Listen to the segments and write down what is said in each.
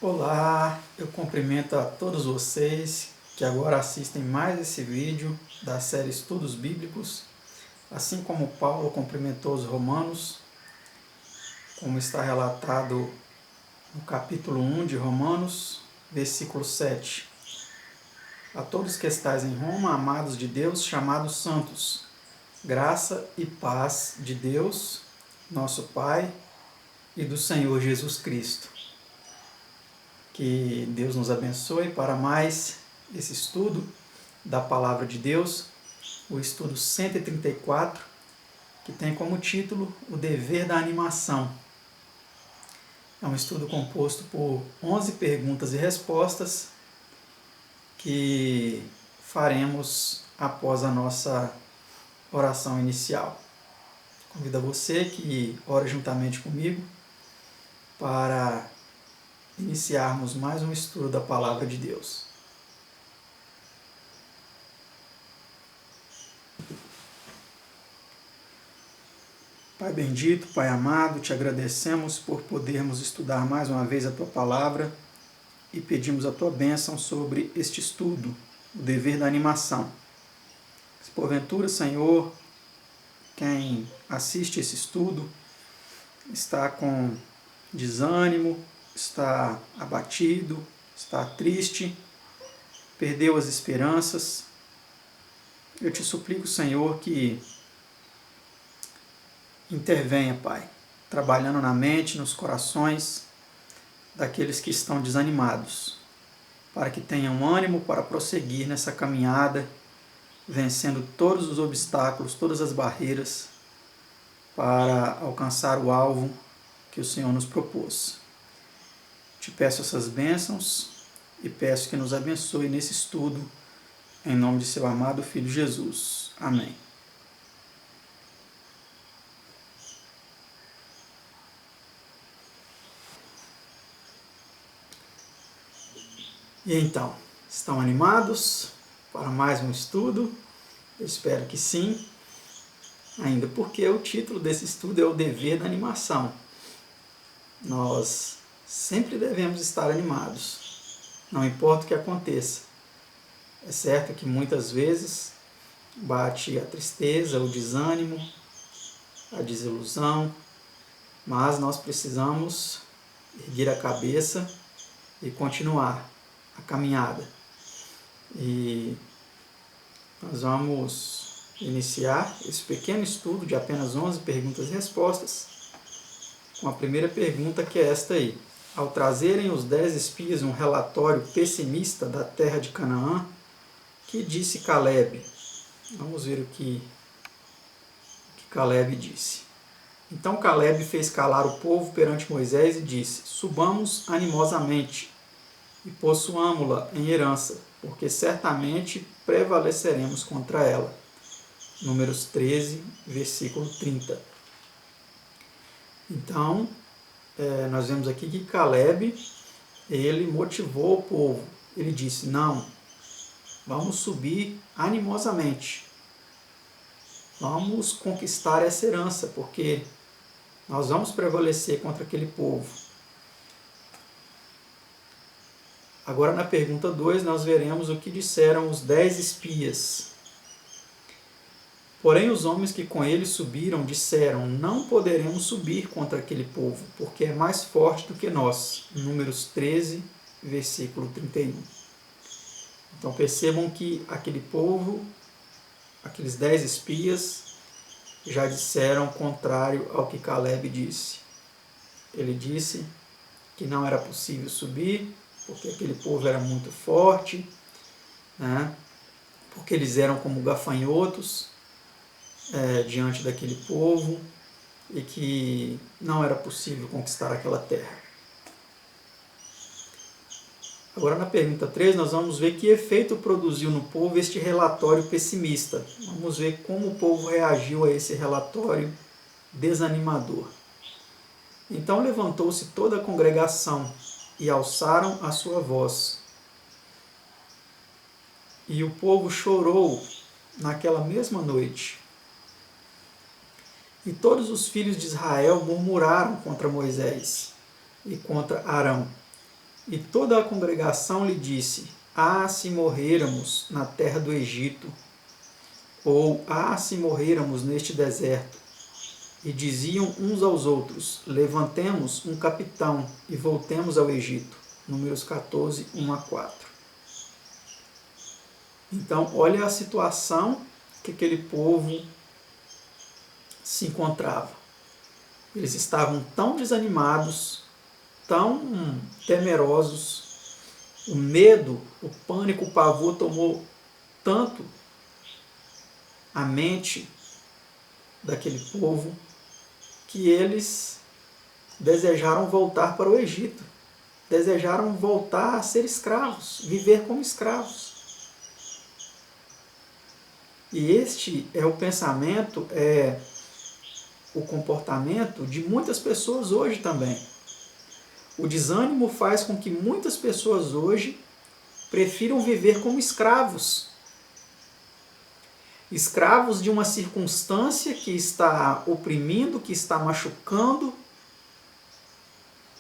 Olá, eu cumprimento a todos vocês que agora assistem mais esse vídeo da série Estudos Bíblicos, assim como Paulo cumprimentou os romanos, como está relatado no capítulo 1 de Romanos, versículo 7. A todos que estais em Roma, amados de Deus, chamados santos, graça e paz de Deus, nosso Pai, e do Senhor Jesus Cristo. Que Deus nos abençoe para mais esse estudo da Palavra de Deus, o estudo 134, que tem como título O Dever da Animação. É um estudo composto por 11 perguntas e respostas que faremos após a nossa oração inicial. Convido a você que ore juntamente comigo para iniciarmos mais um estudo da Palavra de Deus. Pai bendito, Pai amado, te agradecemos por podermos estudar mais uma vez a Tua Palavra e pedimos a Tua bênção sobre este estudo, o dever da animação. Se porventura, Senhor, quem assiste esse estudo está com desânimo, está abatido, está triste, perdeu as esperanças, eu te suplico, Senhor, que intervenha, Pai, trabalhando na mente, nos corações daqueles que estão desanimados, para que tenham ânimo para prosseguir nessa caminhada, vencendo todos os obstáculos, todas as barreiras, para alcançar o alvo que o Senhor nos propôs. Te peço essas bênçãos e peço que nos abençoe nesse estudo, em nome de seu amado Filho Jesus. Amém. E então, estão animados para mais um estudo? Eu espero que sim, ainda porque o título desse estudo é o dever da animação. Nós sempre devemos estar animados, não importa o que aconteça. É certo que muitas vezes bate a tristeza, o desânimo, a desilusão, mas nós precisamos erguer a cabeça e continuar a caminhada. E nós vamos iniciar esse pequeno estudo de apenas 11 perguntas e respostas com a primeira pergunta, que é esta aí. Ao trazerem os 10 espias um relatório pessimista da terra de Canaã, que disse Calebe? Vamos ver o que Calebe disse. Então Calebe fez calar o povo perante Moisés e disse: subamos animosamente e possuamo-la em herança, porque certamente prevaleceremos contra ela. Números 13, versículo 30. Então, nós vemos aqui que Calebe, ele motivou o povo. Ele disse: não, vamos subir animosamente. Vamos conquistar essa herança, porque nós vamos prevalecer contra aquele povo. Agora, na pergunta 2, nós veremos o que disseram os 10 espias. Porém, os homens que com ele subiram disseram: não poderemos subir contra aquele povo, porque é mais forte do que nós. Números 13, versículo 31. Então percebam que aquele povo, aqueles 10 espias, já disseram contrário ao que Calebe disse. Ele disse que não era possível subir, porque aquele povo era muito forte, né? Porque eles eram como gafanhotos diante daquele povo, e que não era possível conquistar aquela terra. Agora, na pergunta 3, nós vamos ver que efeito produziu no povo este relatório pessimista. Vamos ver como o povo reagiu a esse relatório desanimador. Então levantou-se toda a congregação e alçaram a sua voz. E o povo chorou naquela mesma noite. E todos os filhos de Israel murmuraram contra Moisés e contra Arão. E toda a congregação lhe disse: Ah, se morrêramos na terra do Egito, ou ah, se morrêramos neste deserto. E diziam uns aos outros: Levantemos um capitão e voltemos ao Egito. Números 14, 1 a 4. Então, olha a situação que aquele povo se encontrava. Eles estavam tão desanimados, tão temerosos, o medo, o pânico, o pavor tomou tanto a mente daquele povo que eles desejaram voltar para o Egito, desejaram voltar a ser escravos, viver como escravos. E este é o pensamento, é o comportamento de muitas pessoas hoje também. O desânimo faz com que muitas pessoas hoje prefiram viver como escravos. Escravos de uma circunstância que está oprimindo, que está machucando,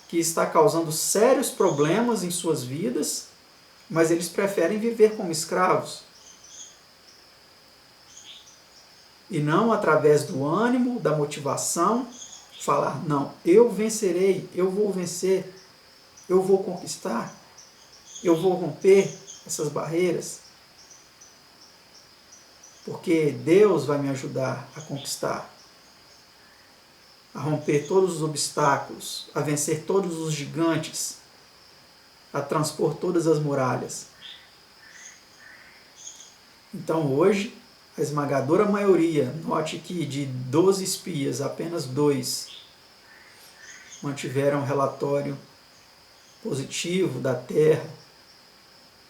que está causando sérios problemas em suas vidas, mas eles preferem viver como escravos. E não através do ânimo, da motivação, falar, não, eu vencerei, eu vou vencer, eu vou conquistar, eu vou romper essas barreiras, porque Deus vai me ajudar a conquistar, a romper todos os obstáculos, a vencer todos os gigantes, a transpor todas as muralhas. Então hoje, a esmagadora maioria, note que de 12 espias, apenas 2 mantiveram um relatório positivo da Terra,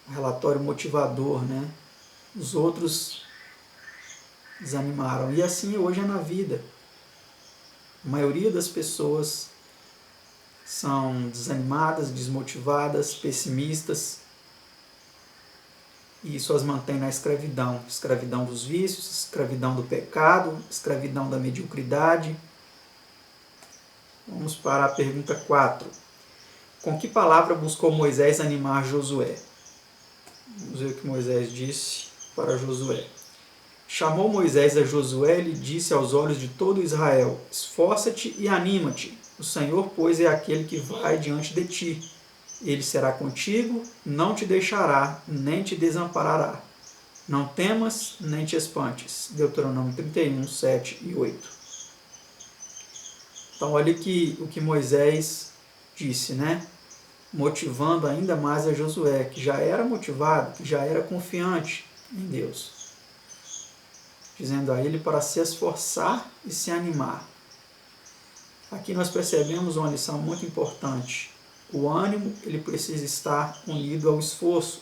um relatório motivador, né? Os outros desanimaram. E assim hoje é na vida. A maioria das pessoas são desanimadas, desmotivadas, pessimistas, e isso as mantém na escravidão. Escravidão dos vícios, escravidão do pecado, escravidão da mediocridade. Vamos para a pergunta 4. Com que palavra buscou Moisés animar Josué? Vamos ver o que Moisés disse para Josué. Chamou Moisés a Josué e lhe disse aos olhos de todo Israel: Esforça-te e anima-te. O Senhor, pois, é aquele que vai diante de ti. Ele será contigo, não te deixará, nem te desamparará. Não temas, nem te espantes. Deuteronômio 31, 7 e 8. Então, olha o que Moisés disse, né? Motivando ainda mais a Josué, que já era motivado, que já era confiante em Deus. Dizendo a ele para se esforçar e se animar. Aqui nós percebemos uma lição muito importante. O ânimo, ele precisa estar unido ao esforço.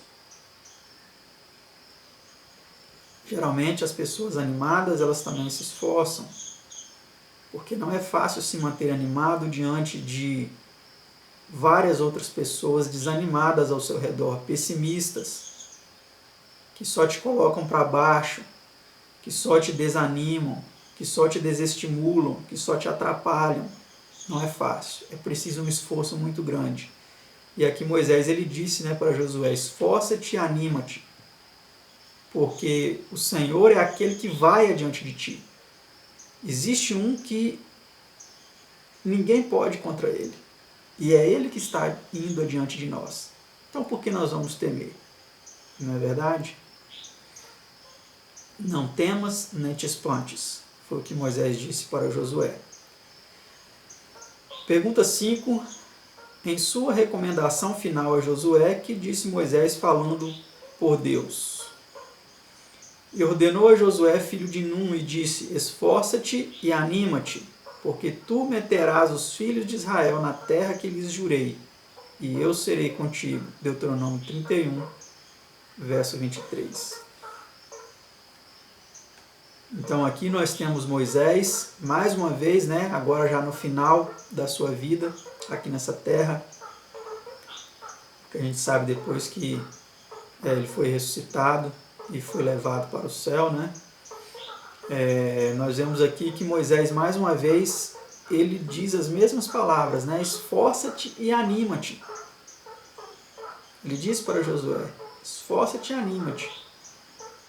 Geralmente as pessoas animadas, elas também se esforçam, porque não é fácil se manter animado diante de várias outras pessoas desanimadas ao seu redor, pessimistas, que só te colocam para baixo, que só te desanimam, que só te desestimulam, que só te atrapalham. Não é fácil, é preciso um esforço muito grande. E aqui Moisés ele disse, né, para Josué: esforça-te e anima-te, porque o Senhor é aquele que vai adiante de ti. Existe um que ninguém pode contra ele, e é ele que está indo adiante de nós. Então por que nós vamos temer? Não é verdade? Não temas nem te espantes, foi o que Moisés disse para Josué. Pergunta 5. Em sua recomendação final a Josué, que disse Moisés falando por Deus? E ordenou a Josué, filho de Num, e disse: esforça-te e anima-te, porque tu meterás os filhos de Israel na terra que lhes jurei, e eu serei contigo. Deuteronômio 31, verso 23. Então aqui nós temos Moisés, mais uma vez, né, agora já no final da sua vida, aqui nessa terra, que a gente sabe depois que ele foi ressuscitado e foi levado para o céu, né? Nós vemos aqui que Moisés, mais uma vez, ele diz as mesmas palavras, né? Esforça-te e anima-te. Ele disse para Josué: esforça-te e anima-te,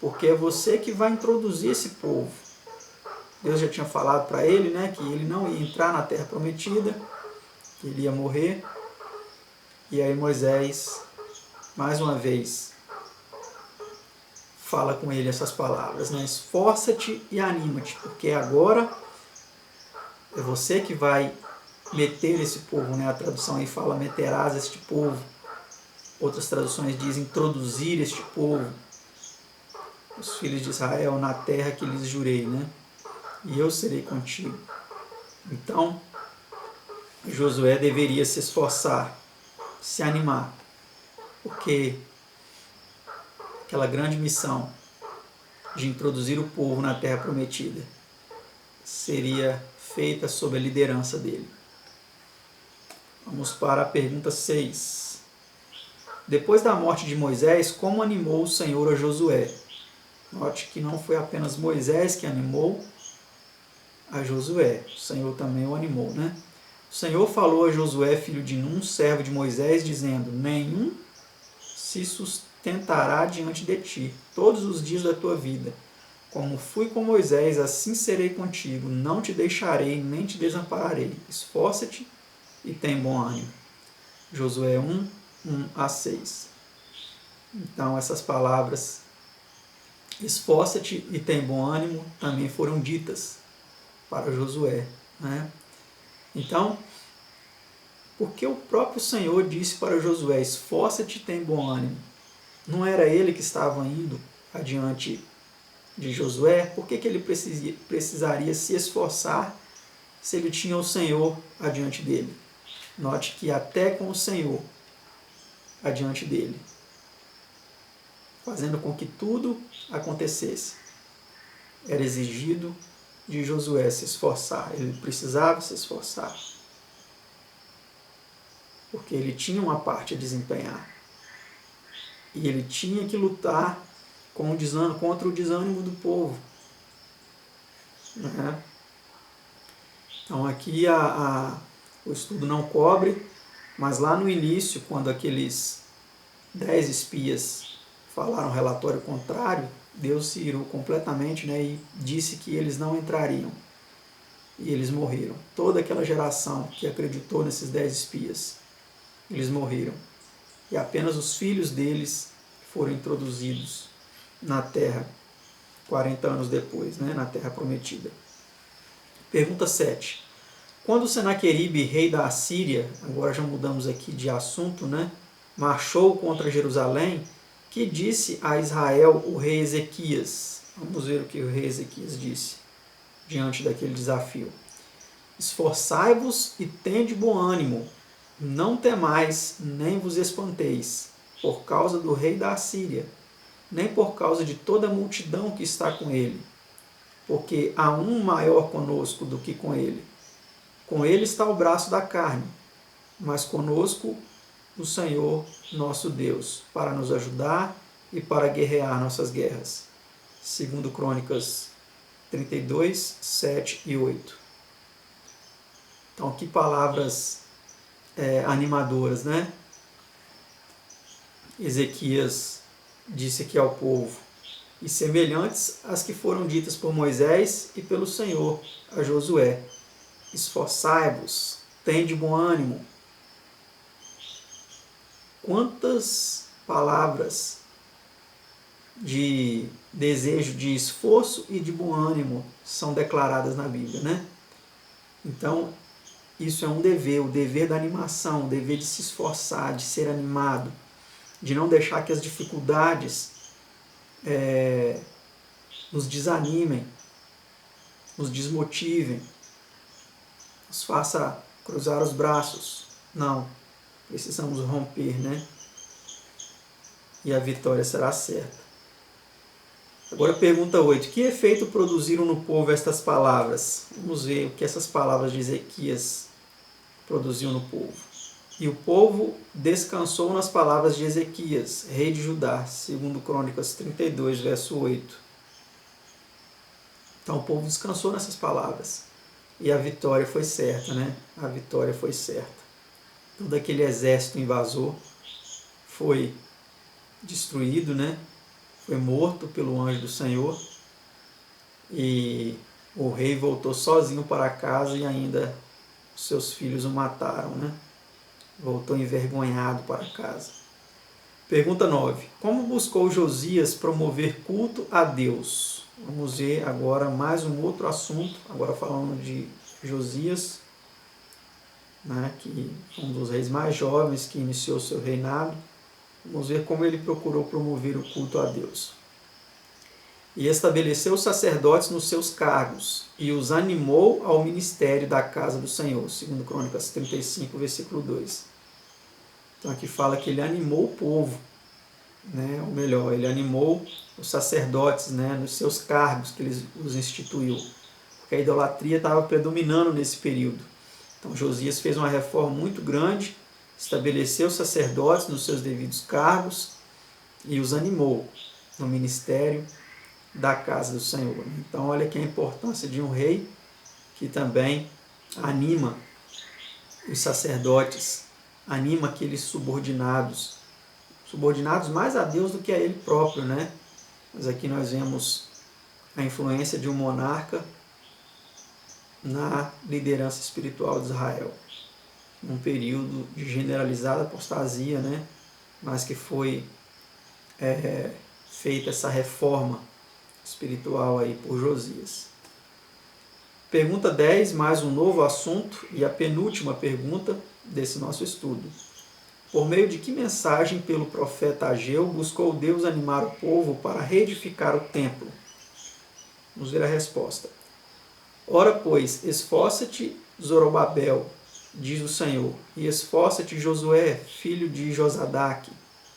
porque é você que vai introduzir esse povo. Deus já tinha falado para ele, né, que ele não ia entrar na terra prometida, que ele ia morrer. E aí Moisés, mais uma vez, fala com ele essas palavras, né? Esforça-te e anima-te, porque agora é você que vai meter esse povo, né? A tradução aí fala meterás este povo. Outras traduções dizem introduzir este povo, os filhos de Israel, na terra que lhes jurei, né? E eu serei contigo. Então, Josué deveria se esforçar, se animar, porque aquela grande missão de introduzir o povo na terra prometida seria feita sob a liderança dele. Vamos para a pergunta 6. Depois da morte de Moisés, como animou o Senhor a Josué? Note que não foi apenas Moisés que animou a Josué, o Senhor também o animou, né? O Senhor falou a Josué, filho de Nun, servo de Moisés, dizendo: nenhum se sustentará diante de ti todos os dias da tua vida. Como fui com Moisés, assim serei contigo, não te deixarei, nem te desampararei. Esforça-te e tem bom ânimo. Josué 1, 1-6. Então, essas palavras, esforça-te e tem bom ânimo, também foram ditas para Josué, né? Então, porque o próprio Senhor disse para Josué: esforça-te e tem bom ânimo. Não era ele que estava indo adiante de Josué? Por que ele precisaria se esforçar se ele tinha o Senhor adiante dele? Note que até com o Senhor adiante dele, fazendo com que tudo acontecesse, era exigido de Josué se esforçar. Ele precisava se esforçar, porque ele tinha uma parte a desempenhar. E ele tinha que lutar contra o desânimo do povo. Né? Então aqui o estudo não cobre, mas lá no início, quando aqueles 10 espias falaram relatório contrário, Deus se irou completamente, né, e disse que eles não entrariam. E eles morreram. Toda aquela geração que acreditou nesses 10 espias, eles morreram. E apenas os filhos deles foram introduzidos na terra 40 anos depois, né, na terra prometida. Pergunta 7. Quando Senaqueribe, rei da Assíria, agora já mudamos aqui de assunto, né, marchou contra Jerusalém, que disse a Israel o rei Ezequias? Vamos ver o que o rei Ezequias disse diante daquele desafio. Esforçai-vos e tende bom ânimo, não temais, nem vos espanteis, por causa do rei da Assíria, nem por causa de toda a multidão que está com ele, porque há um maior conosco do que com ele. Com ele está o braço da carne, mas conosco o Senhor nosso Deus, para nos ajudar e para guerrear nossas guerras. 2 Crônicas 32, 7 e 8. Então, que palavras animadoras, né? Ezequias disse aqui ao povo, e semelhantes às que foram ditas por Moisés e pelo Senhor a Josué. Esforçai-vos, tende bom ânimo. Quantas palavras de desejo, de esforço e de bom ânimo são declaradas na Bíblia, né? Então, isso é um dever, o dever da animação, o dever de se esforçar, de ser animado, de não deixar que as dificuldades nos desanimem, nos desmotivem, nos faça cruzar os braços. Não, precisamos romper, né? E a vitória será certa. Agora pergunta 8. Que efeito produziram no povo estas palavras? Vamos ver o que essas palavras de Ezequias produziu no povo. E o povo descansou nas palavras de Ezequias, rei de Judá, segundo Crônicas 32, verso 8. Então o povo descansou nessas palavras. E a vitória foi certa, né? A vitória foi certa. Todo aquele exército invasor foi destruído, né? Foi morto pelo anjo do Senhor, e o rei voltou sozinho para casa e ainda seus filhos o mataram, né? Voltou envergonhado para casa. Pergunta 9. Como buscou Josias promover culto a Deus? Vamos ver agora mais um outro assunto, agora falando de Josias, né, que foi um dos reis mais jovens que iniciou seu reinado. Vamos ver como ele procurou promover o culto a Deus. E estabeleceu os sacerdotes nos seus cargos, e os animou ao ministério da casa do Senhor. Segundo Crônicas 35, versículo 2. Então aqui fala que ele animou o povo, né? Ou melhor, ele animou os sacerdotes, né, nos seus cargos que ele os instituiu. Porque a idolatria estava predominando nesse período. Então Josias fez uma reforma muito grande, estabeleceu os sacerdotes nos seus devidos cargos e os animou no ministério da casa do Senhor. Então olha que a importância de um rei que também anima os sacerdotes, anima aqueles subordinados mais a Deus do que a ele próprio, né? Mas aqui nós vemos a influência de um monarca na liderança espiritual de Israel, num período de generalizada apostasia, né? Mas que foi feita essa reforma espiritual aí por Josias. Pergunta 10, mais um novo assunto e a penúltima pergunta desse nosso estudo. Por meio de que mensagem pelo profeta Ageu buscou Deus animar o povo para reedificar o templo? Vamos ver a resposta. Ora, pois, esforça-te, Zorobabel, diz o Senhor, e esforça-te, Josué, filho de Josadaque,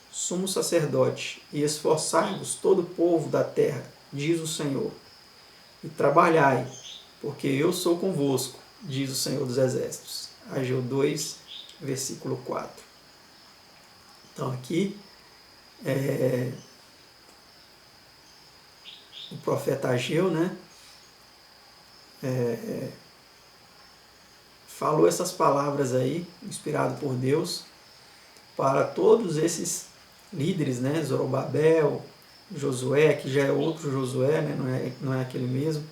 sumo sacerdote, e esforçai-vos todo o povo da terra, diz o Senhor, e trabalhai, porque eu sou convosco, diz o Senhor dos Exércitos. Ageu 2, versículo 4. Então aqui, o profeta Ageu, né, falou essas palavras aí, inspirado por Deus, para todos esses líderes, né, Zorobabel, Josué, que já é outro Josué, né, não é aquele mesmo,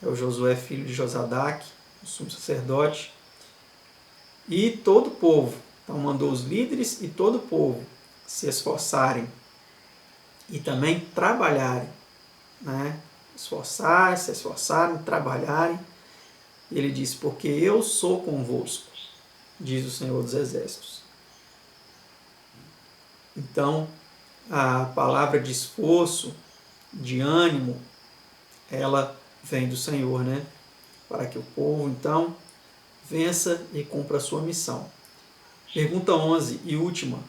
é o Josué filho de Josadaque, o sumo sacerdote, e todo o povo. Então mandou os líderes e todo o povo se esforçarem e também trabalharem, né? Se esforçarem, trabalharem. E ele diz, porque eu sou convosco, diz o Senhor dos Exércitos. Então, a palavra de esforço, de ânimo, ela vem do Senhor, né? Para que o povo, então, vença e cumpra a sua missão. Pergunta 11 e última.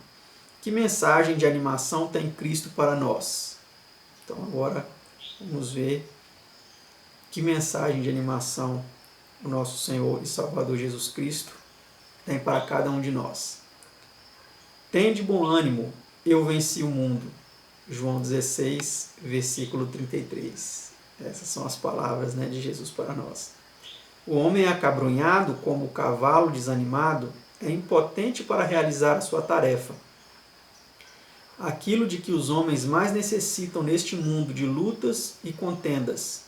Que mensagem de animação tem Cristo para nós? Então agora vamos ver que mensagem de animação o nosso Senhor e Salvador Jesus Cristo tem para cada um de nós. Tende bom ânimo, eu venci o mundo. João 16, versículo 33. Essas são as palavras, né, de Jesus para nós. O homem acabrunhado, como o cavalo desanimado, é impotente para realizar a sua tarefa. Aquilo de que os homens mais necessitam neste mundo de lutas e contendas,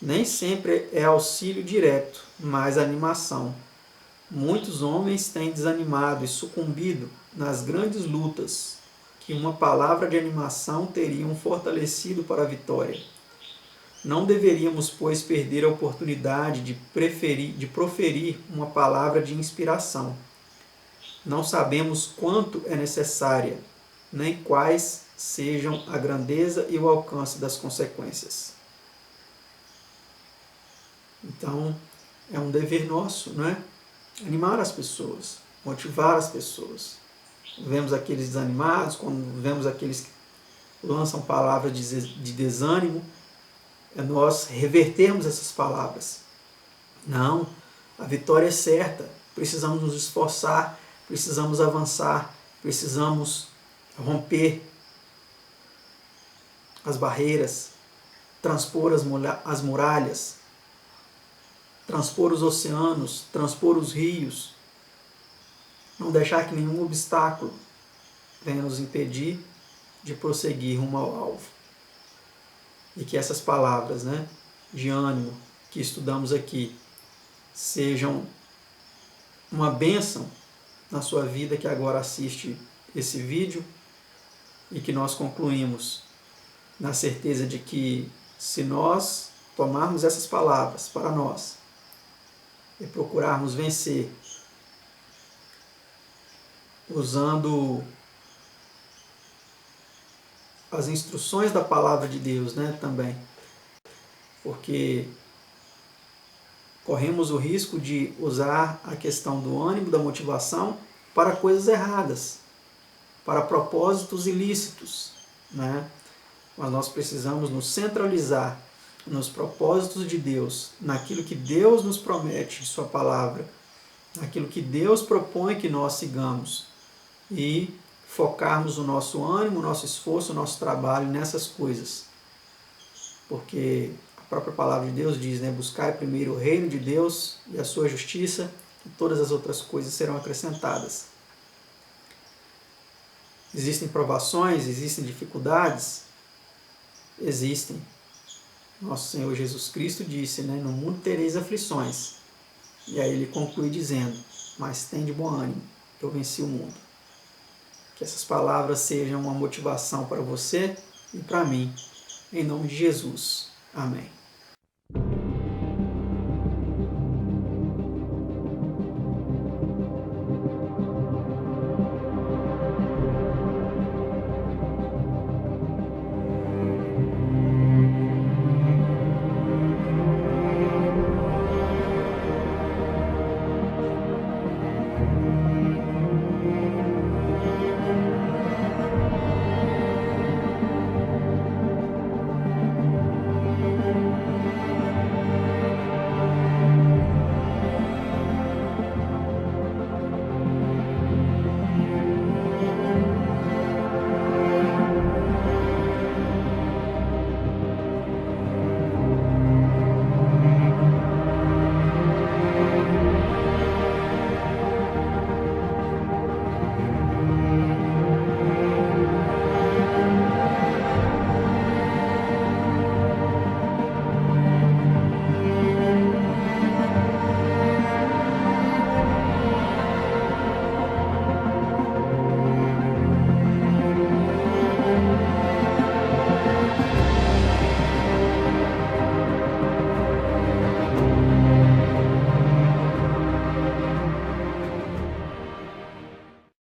nem sempre é auxílio direto, mas animação. Muitos homens têm desanimado e sucumbido nas grandes lutas, que uma palavra de animação teriam fortalecido para a vitória. Não deveríamos, pois, perder a oportunidade de proferir uma palavra de inspiração. Não sabemos quanto é necessária, nem quais sejam a grandeza e o alcance das consequências. Então, é um dever nosso, não é? Animar as pessoas, motivar as pessoas. Vemos aqueles desanimados, quando vemos aqueles que lançam palavras de desânimo, é nós revertermos essas palavras. Não, a vitória é certa, precisamos nos esforçar, precisamos avançar, precisamos romper as barreiras, transpor as muralhas, transpor os oceanos, transpor os rios, não deixar que nenhum obstáculo venha nos impedir de prosseguir rumo ao alvo. E que essas palavras, né, de ânimo que estudamos aqui sejam uma bênção na sua vida que agora assiste esse vídeo, e que nós concluímos na certeza de que, se nós tomarmos essas palavras para nós e procurarmos vencer usando as instruções da palavra de Deus, né, também, porque corremos o risco de usar a questão do ânimo, da motivação, para coisas erradas, para propósitos ilícitos, né? Mas nós precisamos nos centralizar nos propósitos de Deus, naquilo que Deus nos promete em sua palavra, naquilo que Deus propõe que nós sigamos, e focarmos o nosso ânimo, o nosso esforço, o nosso trabalho nessas coisas. Porque a própria palavra de Deus diz, né, buscai primeiro o reino de Deus e a sua justiça, e todas as outras coisas serão acrescentadas. Existem provações, existem dificuldades? Existem. Nosso Senhor Jesus Cristo disse, né, no mundo tereis aflições. E aí ele conclui dizendo, mas tem de bom ânimo, eu venci o mundo. Que essas palavras sejam uma motivação para você e para mim, em nome de Jesus. Amém.